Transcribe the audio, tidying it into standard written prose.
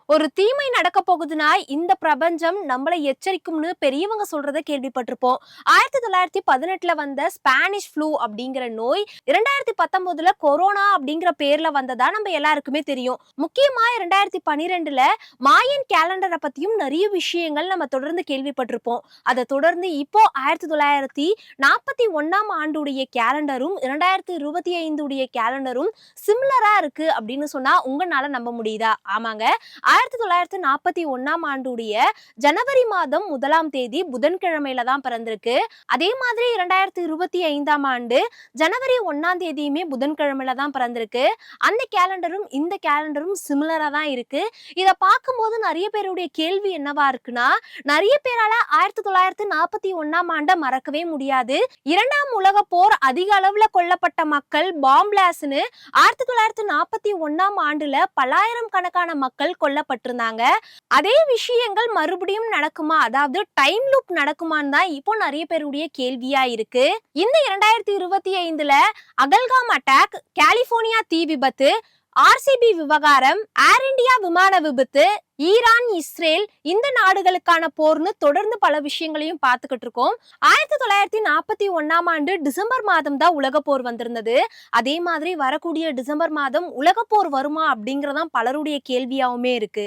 ஒரு தீமை நடக்க போகுதுன்னா இந்த பிரபஞ்சம் நம்மளை எச்சரிக்கும்னு பெரியவங்க சொல்றத கேள்விப்பட்டிருப்போம். 1918ல வந்த ஸ்பானிஷ் ஃப்ளூ அப்படிங்கிற நோய் 2019ல கொரோனா அப்படிங்கிற பேர்ல வந்ததா நம்ம எல்லாருக்குமே தெரியும். முக்கியமா 2012ல மாயன் கேலண்டரை பத்தியும் நிறைய விஷயங்கள் நம்ம தொடர்ந்து கேள்விப்பட்டிருப்போம். அதை தொடர்ந்து இப்போ 1941ஆம் ஆண்டுடைய கேலண்டரும் 2025 உடைய கேலண்டரும் சிமிலரா இருக்கு அப்படின்னு சொன்னா உங்களால நம்ப முடியுதா? ஆமாங்க. 1941ஆம் ஆண்டுடைய ஜனவரி மாதம் 1ஆம் தேதி புதன்கிழமையில தான் பிறந்திருக்கு. அதே மாதிரி 2025ஆம் ஆண்டு ஜனவரி 1ஆம் தேதியுமே புதன்கிழமையில தான் பிறந்திருக்கு. அந்த கேலண்டரும் இந்த கேலண்டரும் சிமிலரா தான் இருக்கு. இத பார்க்கும்போது நிறைய பேருடைய கேள்வி என்னவா இருக்குன்னா, நிறைய பேரால 1941ஆம் ஆண்டை மறக்கவே முடியாது. 2ஆம் உலக போர் அதிக அளவுல கொல்லப்பட்ட மக்கள் பாம் பிளாஸ்ட்னு 1941ஆம் ஆண்டுல பல்லாயிரம் கணக்கான மக்கள் கொல்லப்பட்டிருந்தாங்க. அதே விஷயங்கள் மறுபடியும் நடக்குமா, அதாவது டைம் லூப் நடக்குமான்னு தான் இப்போ நிறைய பேருடைய கேள்வியா இருக்கு. இந்த 2025ல அகல்காம் அட்டாக், கலிபோர்னியா தீ விபத்து, ஆர்சிபி விவகாரம், ஏர் இந்தியா விமான விபத்து, ஈரான் இஸ்ரேல் இந்த நாடுகளுக்கான போர்னு தொடர்ந்து பல விஷயங்களையும் பார்த்துக்கிட்டு இருக்கோம். 1941ஆம் ஆண்டு டிசம்பர் மாதம் தான் உலக போர் வந்திருந்தது. அதே மாதிரி வரக்கூடிய டிசம்பர் மாதம் உலக போர் வருமா அப்படிங்கறதான் பலருடைய கேள்வியாவுமே இருக்கு.